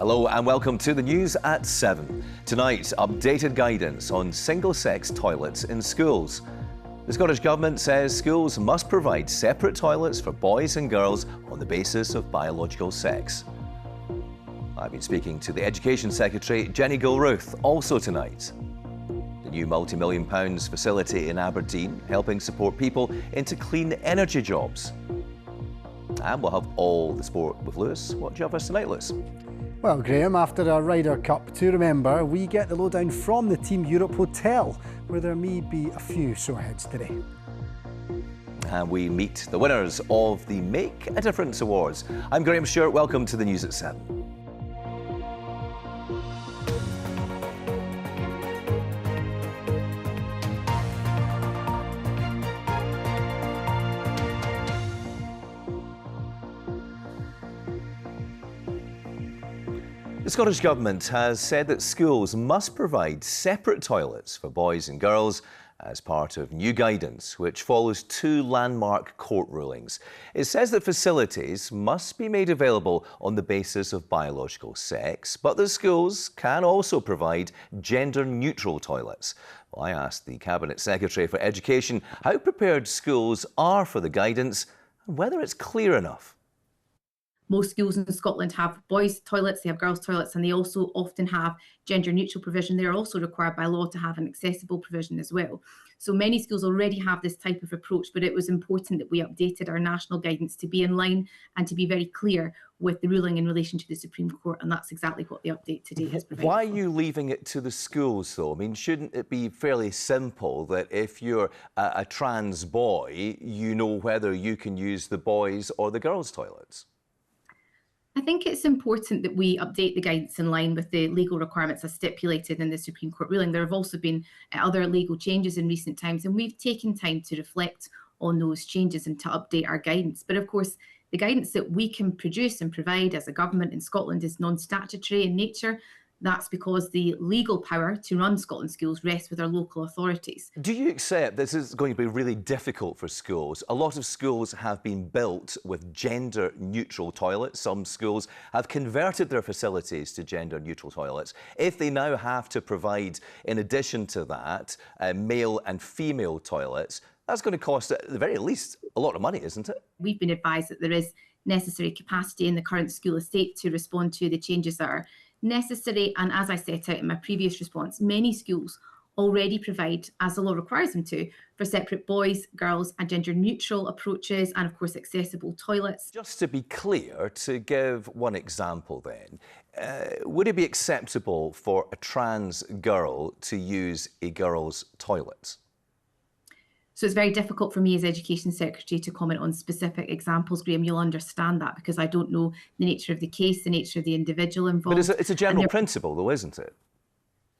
Hello and welcome to the news at 7. Tonight, updated guidance on single-sex toilets in schools. The Scottish Government says schools must provide separate toilets for boys and girls on the basis of biological sex. I've been speaking to the Education Secretary, Jenny Gilruth, also tonight. The new multi-million pounds facility in Aberdeen helping support people into clean energy jobs. And we'll have all the sport with Lewis. What do you have for us tonight, Lewis? Well, Graham, after a Ryder Cup to remember, we get the lowdown from the Team Europe Hotel, where there may be a few sore heads today. And we meet the winners of the Make a Difference Awards. I'm Graham Stewart. Welcome to the news at 7. The Scottish Government has said that schools must provide separate toilets for boys and girls as part of new guidance, which follows two landmark court rulings. It says that facilities must be made available on the basis of biological sex, but the schools can also provide gender-neutral toilets. Well, I asked the Cabinet Secretary for Education how prepared schools are for the guidance and whether it's clear enough. Most schools in Scotland have boys' toilets, they have girls' toilets, and they also often have gender-neutral provision. They are also required by law to have an accessible provision as well. So many schools already have this type of approach, but it was important that we updated our national guidance to be in line and to be very clear with the ruling in relation to the Supreme Court, and that's exactly what the update today has provided. Why are you leaving it to the schools, though? I mean, shouldn't it be fairly simple that if you're a trans boy, you know whether you can use the boys' or the girls' toilets? I think it's important that we update the guidance in line with the legal requirements as stipulated in the Supreme Court ruling. There have also been other legal changes in recent times, and we've taken time to reflect on those changes and to update our guidance. But of course, the guidance that we can produce and provide as a government in Scotland is non-statutory in nature. That's because the legal power to run Scotland schools rests with our local authorities. Do you accept this is going to be really difficult for schools? A lot of schools have been built with gender-neutral toilets. Some schools have converted their facilities to gender-neutral toilets. If they now have to provide, in addition to that, male and female toilets, that's going to cost, at the very least, a lot of money, isn't it? We've been advised that there is necessary capacity in the current school estate to respond to the changes that are necessary, and as I set out in my previous response, many schools already provide, as the law requires them to, for separate boys, girls and gender-neutral approaches and of course accessible toilets. Just to be clear, to give one example then, would it be acceptable for a trans girl to use a girl's toilet? So it's very difficult for me as Education Secretary to comment on specific examples, Graham. You'll understand that because I don't know the nature of the case, the nature of the individual involved. But it's a general principle though, isn't it?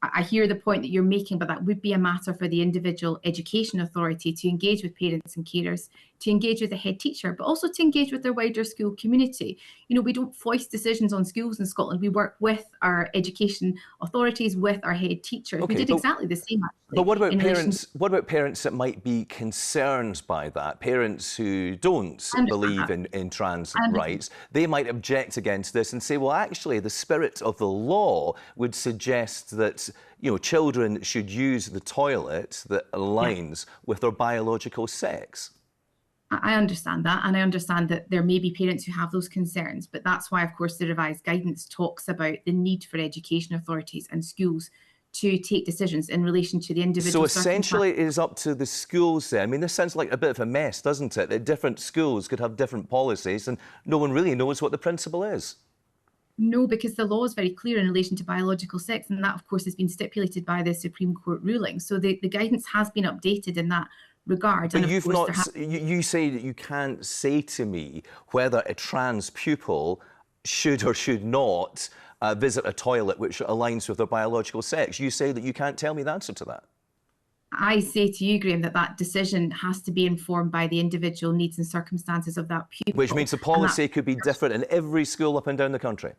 I hear the point that you're making, but that would be a matter for the individual education authority to engage with parents and carers, to engage with the head teacher, but also to engage with their wider school community. You know, we don't foist decisions on schools in Scotland. We work with our education authorities, with our head teachers. Okay, we did exactly the same, actually. But what about parents? What about parents that might be concerned by that? Parents who don't believe in trans rights, they might object against this and say, well, actually, the spirit of the law would suggest that children should use the toilet that aligns with their biological sex. I understand that, and I understand that there may be parents who have those concerns, but that's why, of course, the revised guidance talks about the need for education authorities and schools to take decisions in relation to the individual. So essentially it is up to the schools then. I mean, this sounds like a bit of a mess, doesn't it? That different schools could have different policies and no one really knows what the principle is. No, because the law is very clear in relation to biological sex, and that, of course, has been stipulated by the Supreme Court ruling. So the guidance has been updated in that regard. But you've not, you say that you can't say to me whether a trans pupil should or should not visit a toilet which aligns with their biological sex. You say that you can't tell me the answer to that. I say to you, Graham, that decision has to be informed by the individual needs and circumstances of that pupil. Which means the policy could be different in every school up and down the country.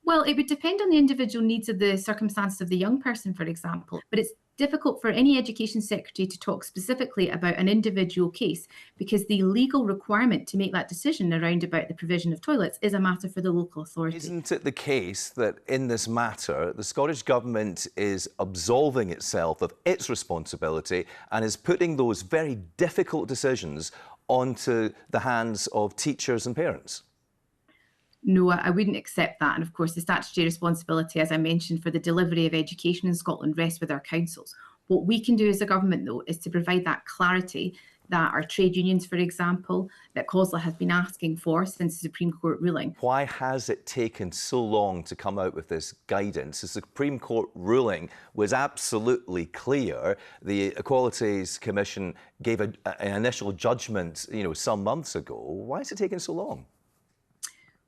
Well, it would depend on the individual needs of the circumstances of the young person, for example. But it's difficult for any Education Secretary to talk specifically about an individual case because the legal requirement to make that decision around about the provision of toilets is a matter for the local authority. Isn't it the case that in this matter, the Scottish Government is absolving itself of its responsibility and is putting those very difficult decisions onto the hands of teachers and parents? No, I wouldn't accept that. And of course, the statutory responsibility, as I mentioned, for the delivery of education in Scotland rests with our councils. What we can do as a government, though, is to provide that clarity that our trade unions, for example, that COSLA has been asking for since the Supreme Court ruling. Why has it taken so long to come out with this guidance? The Supreme Court ruling was absolutely clear. The Equalities Commission gave an initial judgment, some months ago. Why is it taking so long?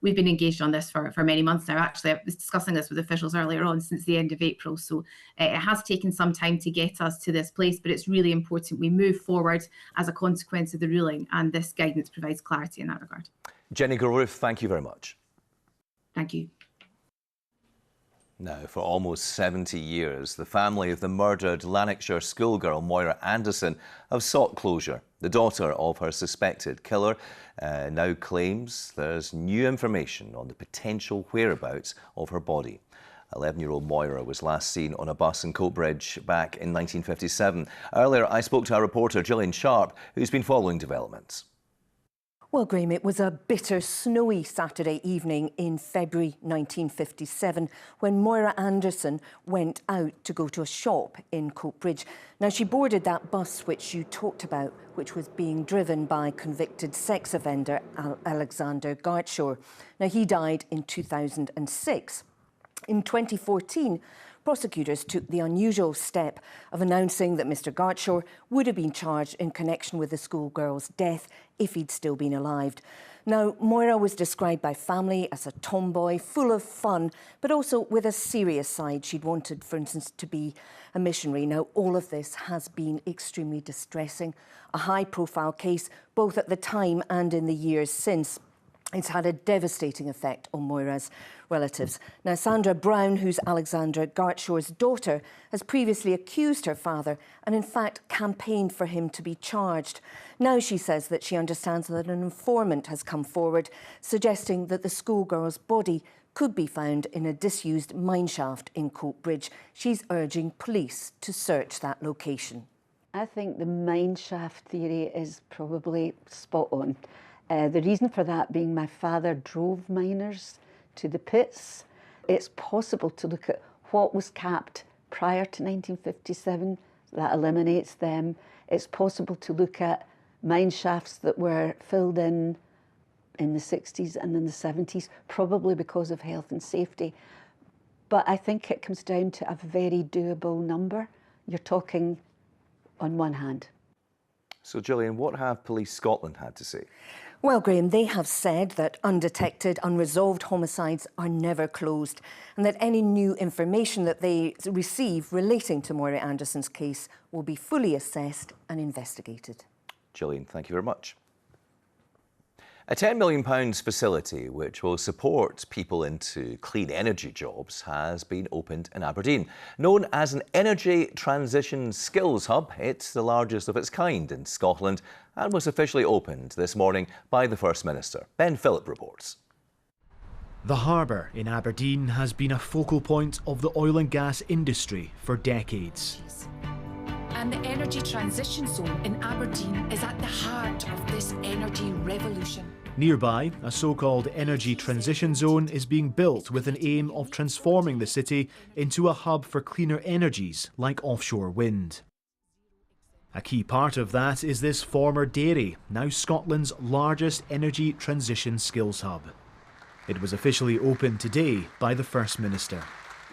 We've been engaged on this for many months now. Actually, I was discussing this with officials earlier on since the end of April. So it has taken some time to get us to this place, but it's really important we move forward as a consequence of the ruling, and this guidance provides clarity in that regard. Jenny Gilruth, thank you very much. Thank you. Now, for almost 70 years, the family of the murdered Lanarkshire schoolgirl Moira Anderson have sought closure. The daughter of her suspected killer now claims there's new information on the potential whereabouts of her body. 11-year-old Moira was last seen on a bus in Coatbridge back in 1957. Earlier, I spoke to our reporter Gillian Sharp, who's been following developments. Well, Graham, it was a bitter, snowy Saturday evening in February 1957 when Moira Anderson went out to go to a shop in Coatbridge. Now, she boarded that bus which you talked about, which was being driven by convicted sex offender Alexander Gartshaw. Now, he died in 2006. In 2014, prosecutors took the unusual step of announcing that Mr. Gartshaw would have been charged in connection with the schoolgirl's death if he'd still been alive. Now, Moira was described by family as a tomboy, full of fun, but also with a serious side. She'd wanted, for instance, to be a missionary. Now, all of this has been extremely distressing. A high-profile case, both at the time and in the years since. It's had a devastating effect on Moira's relatives. Now, Sandra Brown, who's Alexander Gartshaw's daughter, has previously accused her father and, in fact, campaigned for him to be charged. Now she says that she understands that an informant has come forward, suggesting that the schoolgirl's body could be found in a disused mineshaft in Coatbridge. She's urging police to search that location. I think the mineshaft theory is probably spot on. The reason for that being my father drove miners to the pits. It's possible to look at what was capped prior to 1957. That eliminates them. It's possible to look at mine shafts that were filled in the 60s and in the 70s, probably because of health and safety. But I think it comes down to a very doable number. You're talking on one hand. So, Gillian, what have Police Scotland had to say? Well, Graham, they have said that undetected, unresolved homicides are never closed and that any new information that they receive relating to Moira Anderson's case will be fully assessed and investigated. Gillian, thank you very much. A £10 million facility which will support people into clean energy jobs has been opened in Aberdeen. Known as an Energy Transition Skills Hub, it's the largest of its kind in Scotland and was officially opened this morning by the First Minister. Ben Phillip reports. The harbour in Aberdeen has been a focal point of the oil and gas industry for decades. And the Energy Transition Zone in Aberdeen is at the heart of this energy revolution. Nearby, a so-called Energy Transition Zone is being built with an aim of transforming the city into a hub for cleaner energies like offshore wind. A key part of that is this former dairy, now Scotland's largest energy transition skills hub. It was officially opened today by the First Minister.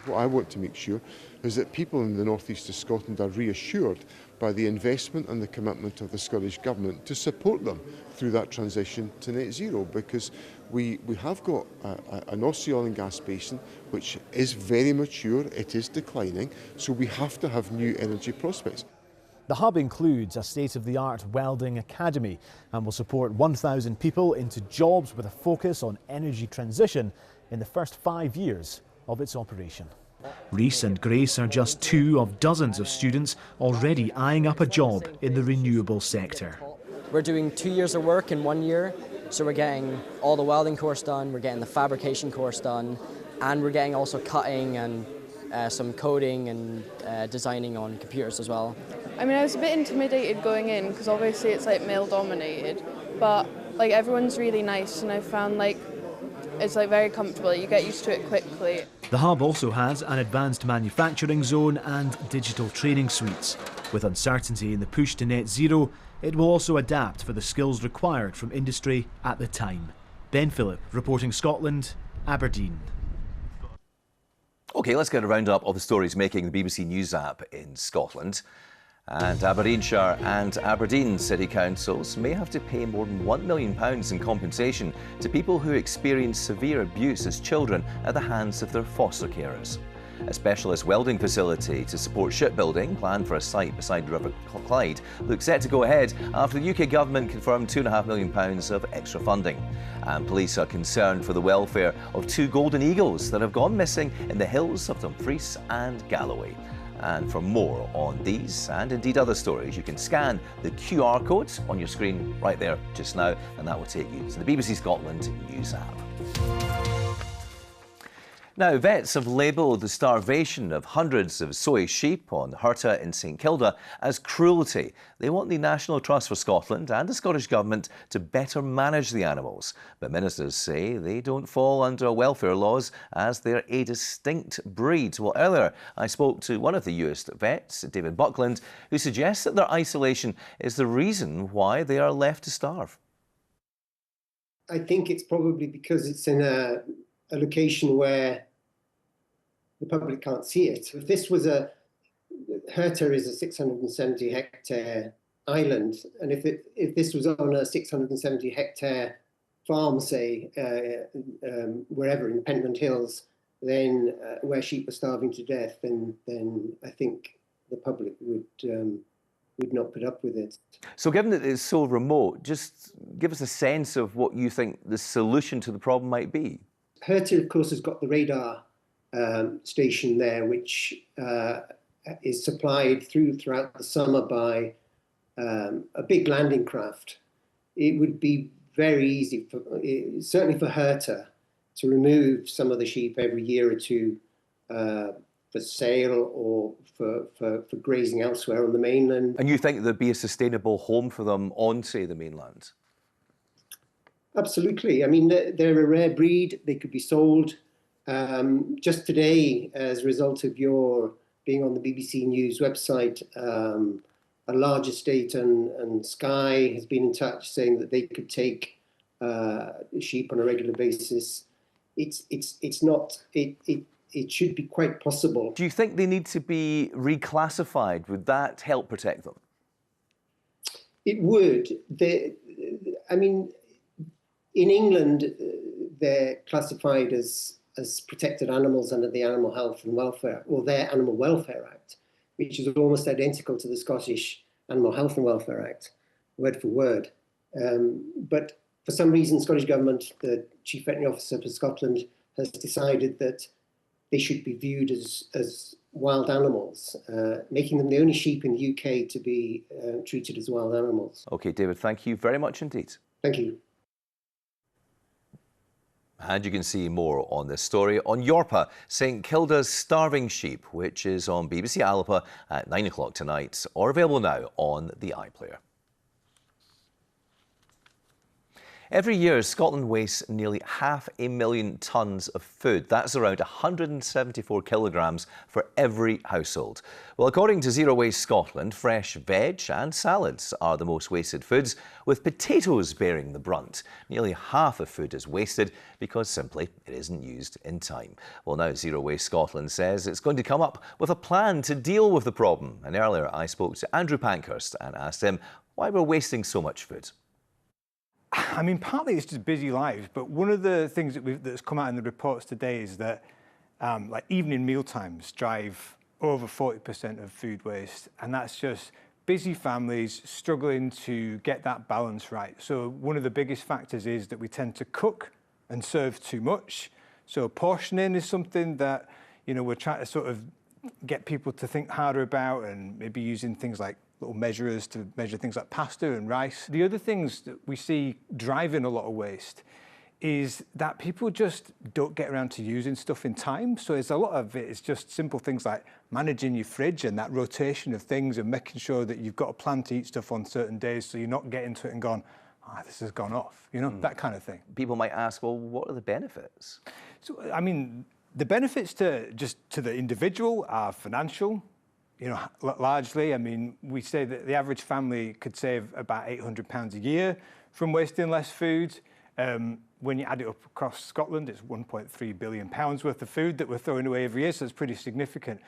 What I want to make sure is that people in the north east of Scotland are reassured by the investment and the commitment of the Scottish Government to support them through that transition to net zero, because we have got an North Sea oil and gas basin which is very mature, it is declining, so we have to have new energy prospects. The hub includes a state-of-the-art welding academy and will support 1,000 people into jobs with a focus on energy transition in the first 5 years of its operation. Reese and Grace are just 2 of dozens of students already eyeing up a job in the renewable sector. We're doing 2 years of work in 1 year, so we're getting all the welding course done, we're getting the fabrication course done, and we're getting also cutting and some coding and designing on computers as well. I mean, I was a bit intimidated going in because obviously it's like male dominated, but like everyone's really nice and I found like it's like very comfortable. You get used to it quickly. The hub also has an advanced manufacturing zone and digital training suites. With uncertainty in the push to net zero, it will also adapt for the skills required from industry at the time. Ben Phillip, reporting Scotland, Aberdeen. OK, let's get a roundup of the stories making the BBC News app in Scotland. And Aberdeenshire and Aberdeen City Councils may have to pay more than £1 million in compensation to people who experience severe abuse as children at the hands of their foster carers. A specialist welding facility to support shipbuilding, planned for a site beside the River Clyde, looks set to go ahead after the UK government confirmed £2.5 million of extra funding. And police are concerned for the welfare of 2 golden eagles that have gone missing in the hills of Dumfries and Galloway. And for more on these and indeed other stories, you can scan the QR code on your screen right there just now, and that will take you to the BBC Scotland News app. Now, vets have labelled the starvation of hundreds of soy sheep on Hurta in St Kilda as cruelty. They want the National Trust for Scotland and the Scottish Government to better manage the animals. But ministers say they don't fall under welfare laws as they're a distinct breed. Well, earlier I spoke to one of the US vets, David Buckland, who suggests that their isolation is the reason why they are left to starve. I think it's probably because it's in a location where the public can't see it. If this was Hurta is a 670 hectare island, and if this was on a 670 hectare farm, say, wherever in the Pentland Hills, then where sheep are starving to death, then I think the public would not put up with it. So given that it's so remote, just give us a sense of what you think the solution to the problem might be. Hurta, of course, has got the radar station there, which is supplied throughout the summer by a big landing craft. It would be very easy, certainly for Hurta, to remove some of the sheep every year or two for sale or for grazing elsewhere on the mainland. And you think there'd be a sustainable home for them on, say, the mainland? Absolutely. I mean, they're a rare breed. They could be sold. Just today, as a result of your being on the BBC News website, a large estate and Sky has been in touch saying that they could take sheep on a regular basis. It's not. It should be quite possible. Do you think they need to be reclassified? Would that help protect them? It would. I mean, in England, they're classified as protected animals under the Animal Health and Welfare, or their Animal Welfare Act, which is almost identical to the Scottish Animal Health and Welfare Act, word for word. But for some reason, the Scottish Government, the Chief Veterinary Officer for Scotland, has decided that they should be viewed as wild animals, making them the only sheep in the UK to be treated as wild animals. OK, David, thank you very much indeed. Thank you. And you can see more on this story on Yorpa, St Kilda's starving sheep, which is on BBC Alpa at 9 o'clock tonight, or available now on the iPlayer. Every year, Scotland wastes nearly 500,000 tonnes of food. That's around 174 kilograms for every household. Well, according to Zero Waste Scotland, fresh veg and salads are the most wasted foods, with potatoes bearing the brunt. Nearly half of food is wasted because simply it isn't used in time. Well, now Zero Waste Scotland says it's going to come up with a plan to deal with the problem. And earlier I spoke to Andrew Pankhurst and asked him why we're wasting so much food. I mean, partly it's just busy lives, but one of the things that's come out in the reports today is that like evening meal times drive over 40% of food waste, and that's just busy families struggling to get that balance right. So one of the biggest factors is that we tend to cook and serve too much. So portioning is something that you know, we're trying to sort of get people to think harder about, and maybe using things like little measurers to measure things like pasta and rice. The other things that we see driving a lot of waste is that people just don't get around to using stuff in time. So it's a lot of it is just simple things like managing your fridge and that rotation of things and making sure that you've got a plan to eat stuff on certain days so you're not getting to it and gone, this has gone off, you know, that kind of thing. People might ask, well, what are the benefits? So, I mean, the benefits to the individual are financial, you know, largely. I mean, we say that the average family could save about £800 a year from wasting less food. When you add it up across Scotland, it's £1.3 billion worth of food that we're throwing away every year, so it's pretty significant.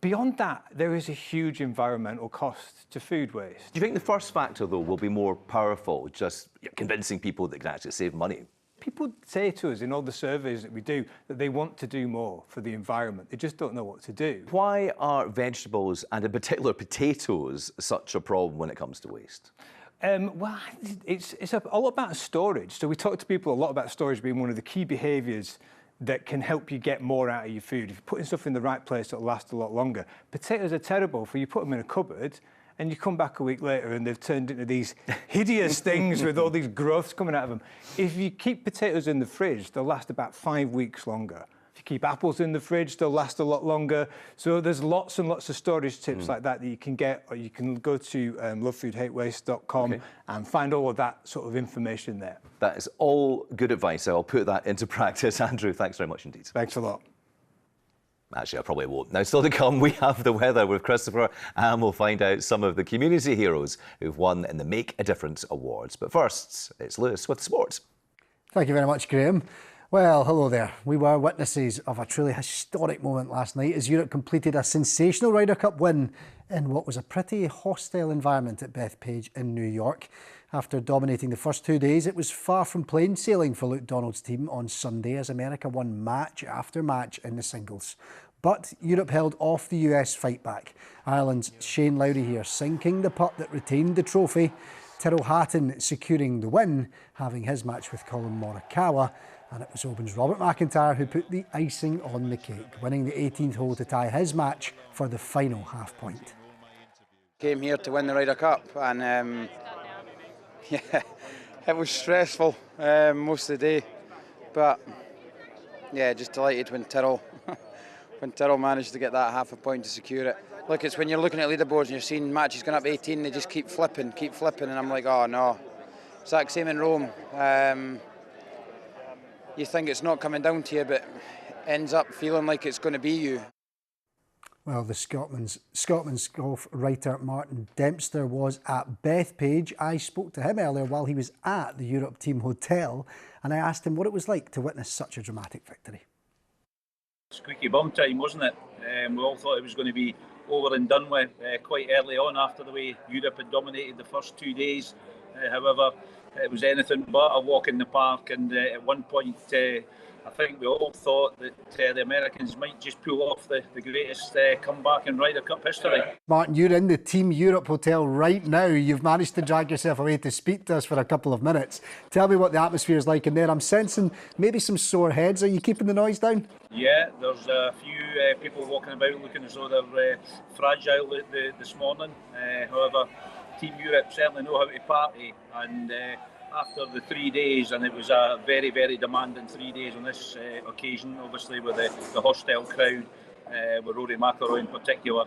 Beyond that, there is a huge environmental cost to food waste. Do you think the first factor, though, will be more powerful, just convincing people that they can actually save money? People say to us in all the surveys that we do that they want to do more for the environment. They just don't know what to do. Why are vegetables, and in particular potatoes, such a problem when it comes to waste? Well, it's all about storage. So we talk to people a lot about storage being one of the key behaviours that can help you get more out of your food. If you're putting stuff in the right place, it'll last a lot longer. Potatoes are terrible for you put them in a cupboard and you come back a week later and they've turned into these hideous things with all these growths coming out of them. If you keep potatoes in the fridge, they'll last about 5 weeks longer. If you keep apples in the fridge, they'll last a lot longer. So there's lots and lots of storage tips like that you can get, or you can go to lovefoodhatewaste.com and find all of that sort of information there. That is all good advice. I'll put that into practice. Andrew, thanks very much indeed. Thanks a lot. Actually, I probably won't. Now, still to come, we have the weather with Christopher, and we'll find out some of the community heroes who've won in the Make a Difference Awards. But first, it's Lewis with sports. Thank you very much, Graham. Well, hello there. We were witnesses of a truly historic moment last night as Europe completed a sensational Ryder Cup win in what was a pretty hostile environment at Bethpage in New York. After dominating the first 2 days, it was far from plain sailing for Luke Donald's team on Sunday as America won match after match in the singles. But Europe held off the US fight back. Ireland's Shane Lowry here sinking the putt that retained the trophy. Tyrrell Hatton securing the win, having his match with Colin Morikawa. And it was Oban's Robert McIntyre who put the icing on the cake, winning the 18th hole to tie his match for the final half point. Came here to win the Ryder Cup, and yeah, it was stressful most of the day, but yeah, just delighted when Tyrrell managed to get that half a point to secure it. Look, it's when you're looking at leaderboards and you're seeing matches going up 18, they just keep flipping, and I'm like, oh no. It's like same in Rome. You think it's not coming down to you, but ends up feeling like it's going to be you. Well, the Scotland's golf writer Martin Dempster was at Bethpage. I spoke to him earlier while he was at the Europe Team Hotel, and I asked him what it was like to witness such a dramatic victory. Squeaky bum time, wasn't it? We all thought it was going to be over and done with quite early on after the way Europe had dominated the first 2 days. However, it was anything but a walk in the park, and at one point I think we all thought that the Americans might just pull off the greatest comeback in Ryder Cup history. Martin, you're in the Team Europe Hotel right now. You've managed to drag yourself away to speak to us for a couple of minutes. Tell me what the atmosphere is like in there. I'm sensing maybe some sore heads. Are you keeping the noise down? Yeah, there's a few people walking about looking as though they're fragile this morning. However, Team Europe certainly know how to party, and after the 3 days, and it was a very, very demanding 3 days on this occasion, obviously with the hostile crowd, with Rory McIlroy in particular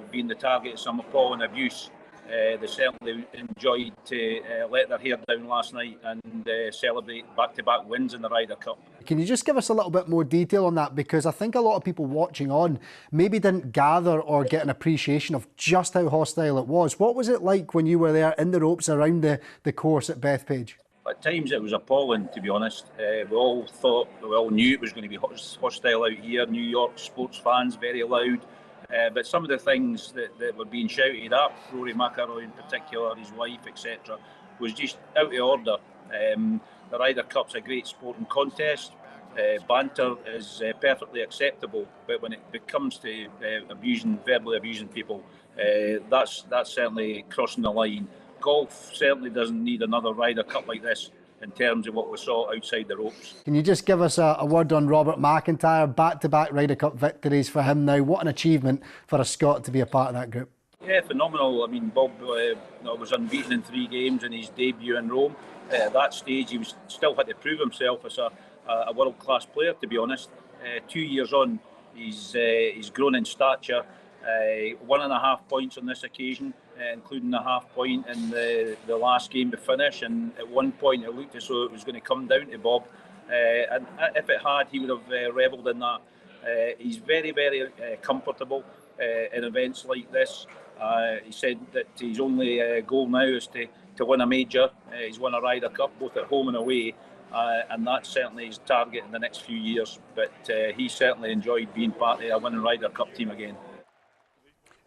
being the target of some appalling abuse. They certainly enjoyed to let their hair down last night and celebrate back-to-back wins in the Ryder Cup. Can you just give us a little bit more detail on that? Because I think a lot of people watching on maybe didn't gather or get an appreciation of just how hostile it was. What was it like when you were there in the ropes around the course at Bethpage? At times it was appalling, to be honest. We all knew it was going to be hostile out here. New York sports fans, very loud. But some of the things that were being shouted at, Rory McIlroy in particular, his wife, etc., was just out of order. The Ryder Cup's a great sporting contest. Banter is perfectly acceptable, but when it comes to verbally abusing people, that's certainly crossing the line. Golf certainly doesn't need another Ryder Cup like this. in terms of what we saw outside the ropes. Can you just give us a word on Robert McIntyre? Back-to-back Ryder Cup victories for him now. What an achievement for a Scot to be a part of that group. Yeah, phenomenal. I mean, Bob was unbeaten in 3 games in his debut in Rome. At that stage, he still had to prove himself as a world-class player, to be honest. 2 years on, he's grown in stature. 1.5 points on this occasion, including a half point in the last game to finish. And at one point, it looked as though it was going to come down to Bob. And if it had, he would have revelled in that. He's very, very comfortable in events like this. He said that his only goal now is to win a major. He's won a Ryder Cup both at home and away, and that's certainly his target in the next few years. But he certainly enjoyed being part of a winning Ryder Cup team again.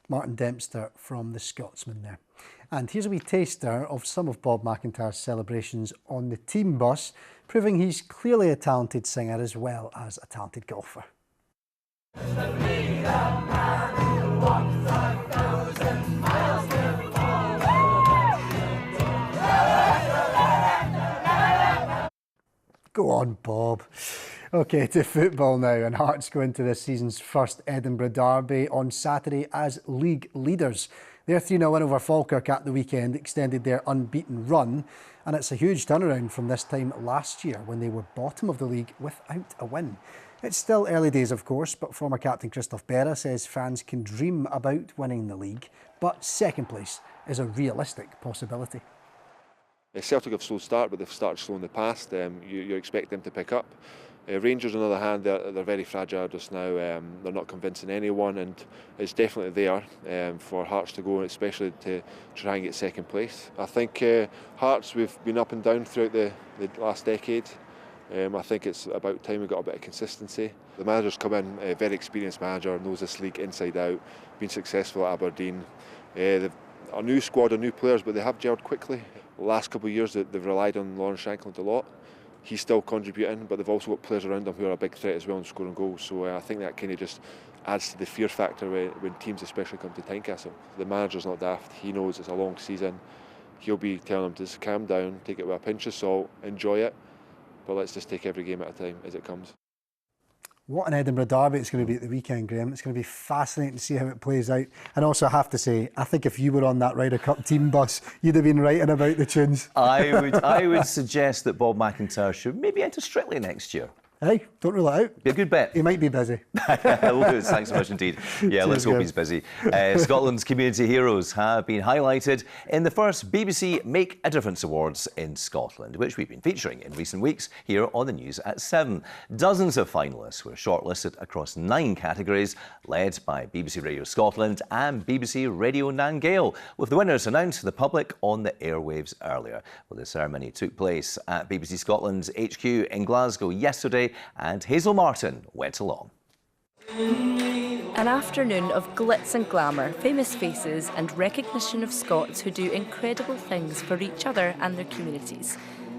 Martin Dempster from the Scotsman there. And here's a wee taster of some of Bob McIntyre's celebrations on the team bus, proving he's clearly a talented singer as well as a talented golfer. Go on, Bob. OK, to football now, and Hearts go into this season's first Edinburgh derby on Saturday as league leaders. Their 3-0 win over Falkirk at the weekend extended their unbeaten run, and it's a huge turnaround from this time last year when they were bottom of the league without a win. It's still early days, of course, but former captain Christoph Berra says fans can dream about winning the league, but second place is a realistic possibility. Celtic have slow start, but they've started slow in the past. You expect them to pick up. Rangers, on the other hand, they're very fragile just now. They're not convincing anyone, and it's definitely there for Hearts to go, especially to try and get second place. I think Hearts, we've been up and down throughout the last decade. I think it's about time we got a bit of consistency. The manager's come in, a very experienced manager, knows this league inside out, been successful at Aberdeen. They've a new squad of new players, but they have gelled quickly. The last couple of years they've relied on Lawrence Shankland a lot. He's still contributing, but they've also got players around him who are a big threat as well in scoring goals. So I think that kind of just adds to the fear factor when teams especially come to Tynecastle. The manager's not daft. He knows it's a long season. He'll be telling them to just calm down, take it with a pinch of salt, enjoy it, but let's just take every game at a time as it comes. What an Edinburgh derby it's going to be at the weekend, Graham. It's going to be fascinating to see how it plays out. And also, I have to say, I think if you were on that Ryder Cup team bus, you'd have been writing about the tunes. I would suggest that Bob McIntyre should maybe enter Strictly next year. Hey, don't rule it out. Be a good bet. He might be busy. Thanks so much indeed. Yeah, let's hope he's busy. Scotland's community heroes have been highlighted in the first BBC Make a Difference Awards in Scotland, which we've been featuring in recent weeks here on the news at 7. Dozens of finalists were shortlisted across 9 categories, led by BBC Radio Scotland and BBC Radio Nan Gael, with the winners announced to the public on the airwaves earlier. Well, the ceremony took place at BBC Scotland's HQ in Glasgow yesterday, and Hazel Martin went along. An afternoon of glitz and glamour, famous faces and recognition of Scots who do incredible things for each other and their communities.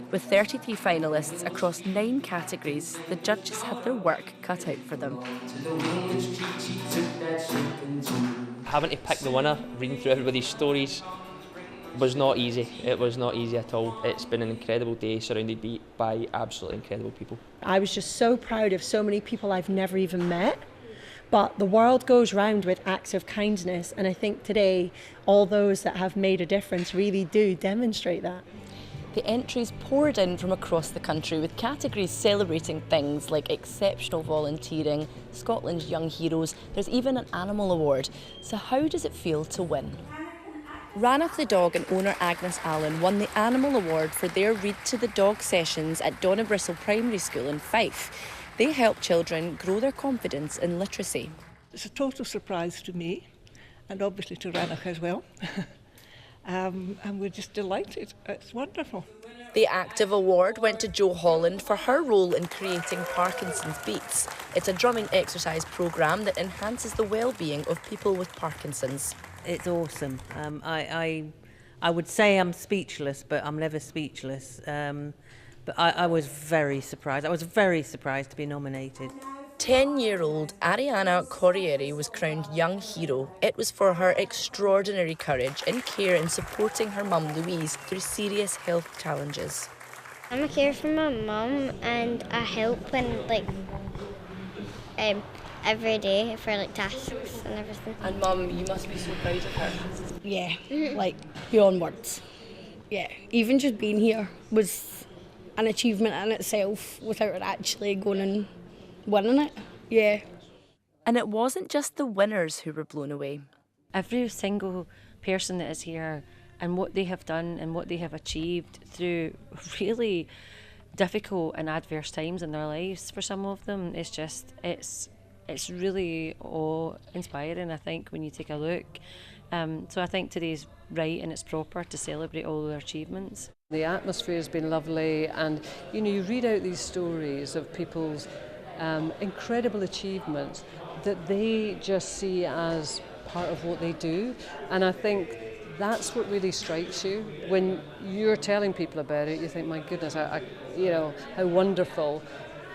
With 33 finalists across 9 categories, the judges had their work cut out for them. Having to pick the winner, reading through everybody's stories, was not easy. It was not easy at all. It's been an incredible day surrounded by absolutely incredible people. I was just so proud of so many people I've never even met. But the world goes round with acts of kindness, and I think today all those that have made a difference really do demonstrate that. The entries poured in from across the country, with categories celebrating things like exceptional volunteering, Scotland's Young Heroes, there's even an animal award. So how does it feel to win? Ranach the dog and owner Agnes Allen won the Animal Award for their Read to the Dog sessions at Donnybristle Primary School in Fife. They help children grow their confidence in literacy. It's a total surprise to me, and obviously to Ranach as well. And we're just delighted. It's wonderful. The Active Award went to Jo Holland for her role in creating Parkinson's Beats. It's a drumming exercise programme that enhances the well-being of people with Parkinson's. It's awesome. I would say I'm speechless, but I'm never speechless. But I was very surprised. I was very surprised to be nominated. 10-year-old Ariana Corriere was crowned Young Hero. It was for her extraordinary courage in care and supporting her mum Louise through serious health challenges. I'm a carer for my mum and I help when every day for tasks and everything. And Mum, you must be so proud of her. Yeah, beyond words. Yeah, even just being here was an achievement in itself without her actually going and winning it. Yeah. And it wasn't just the winners who were blown away. Every single person that is here and what they have done and what they have achieved through really difficult and adverse times in their lives for some of them, it's really awe-inspiring, I think, when you take a look. So I think today's right and it's proper to celebrate all their achievements. The atmosphere has been lovely, and you read out these stories of people's incredible achievements that they just see as part of what they do, and I think that's what really strikes you when you're telling people about it. You think, my goodness, how wonderful.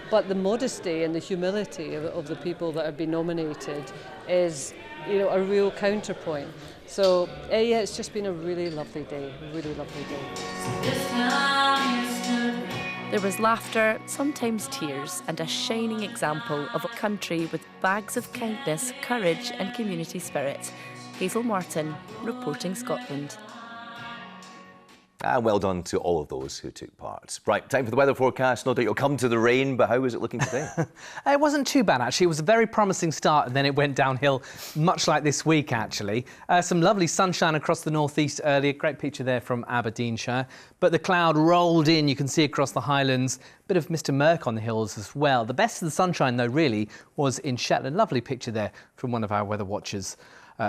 But the modesty and the humility of the people that have been nominated is, a real counterpoint. So, yeah, it's just been a really lovely day, really lovely day. There was laughter, sometimes tears, and a shining example of a country with bags of kindness, courage and community spirit. Hazel Martin, reporting Scotland. And well done to all of those who took part. Right, time for the weather forecast. No doubt you'll come to the rain, but how is it looking today? It wasn't too bad, actually. It was a very promising start, and then it went downhill, much like this week, actually. Some lovely sunshine across the northeast earlier. Great picture there from Aberdeenshire. But the cloud rolled in, you can see across the Highlands. Bit of Mr. Murk on the hills as well. The best of the sunshine, though, really, was in Shetland. Lovely picture there from one of our weather watchers.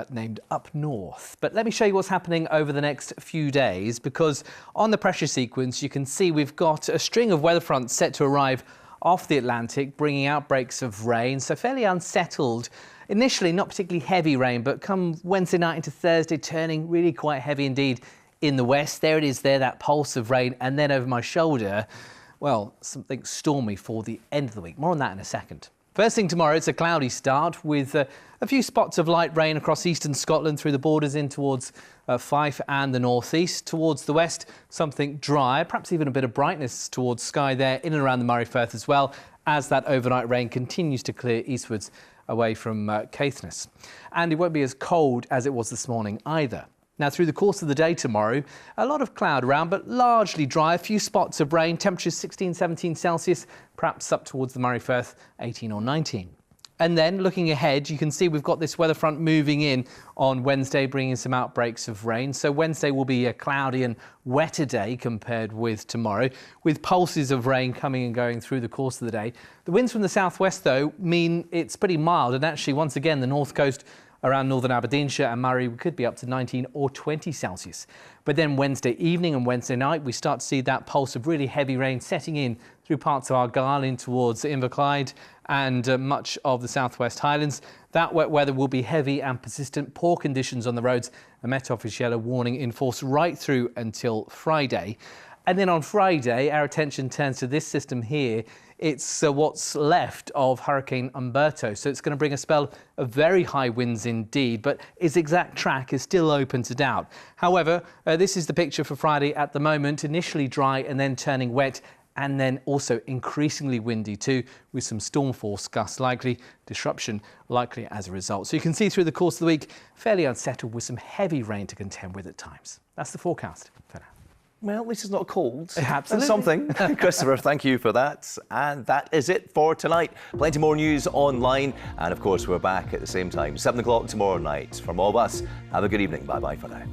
Named Up North. But let me show you what's happening over the next few days, because on the pressure sequence you can see we've got a string of weather fronts set to arrive off the Atlantic, bringing outbreaks of rain, so fairly unsettled. Initially not particularly heavy rain, but come Wednesday night into Thursday turning really quite heavy indeed in the west. There it is there, that pulse of rain, and then over my shoulder, well, something stormy for the end of the week. More on that in a second. First thing tomorrow, it's a cloudy start with a few spots of light rain across eastern Scotland through the borders in towards Fife and the northeast. Towards the west, something dry, perhaps even a bit of brightness towards sky there in and around the Moray Firth as well, as that overnight rain continues to clear eastwards away from Caithness. And it won't be as cold as it was this morning either. Now, through the course of the day tomorrow, a lot of cloud around, but largely dry. A few spots of rain, temperatures 16, 17 Celsius, perhaps up towards the Moray Firth, 18 or 19. And then, looking ahead, you can see we've got this weather front moving in on Wednesday, bringing some outbreaks of rain. So Wednesday will be a cloudy and wetter day compared with tomorrow, with pulses of rain coming and going through the course of the day. The winds from the southwest, though, mean it's pretty mild. And actually, once again, the north coast around northern Aberdeenshire and Moray could be up to 19 or 20 Celsius. But then Wednesday evening and Wednesday night, we start to see that pulse of really heavy rain setting in through parts of Argyll in towards Inverclyde and much of the southwest Highlands. That wet weather will be heavy and persistent. Poor conditions on the roads. A Met Office yellow warning in force right through until Friday. And then on Friday, our attention turns to this system here. It's what's left of Hurricane Umberto. So it's going to bring a spell of very high winds indeed, but its exact track is still open to doubt. However, this is the picture for Friday at the moment. Initially dry and then turning wet, and then also increasingly windy too, with some storm force gusts likely, disruption likely as a result. So you can see through the course of the week, fairly unsettled with some heavy rain to contend with at times. That's the forecast for now. Well, at least it's not cold. Absolutely. Something. Christopher, thank you for that. And that is it for tonight. Plenty more news online. And of course, we're back at the same time, 7 o'clock tomorrow night. From all of us, have a good evening. Bye-bye for now.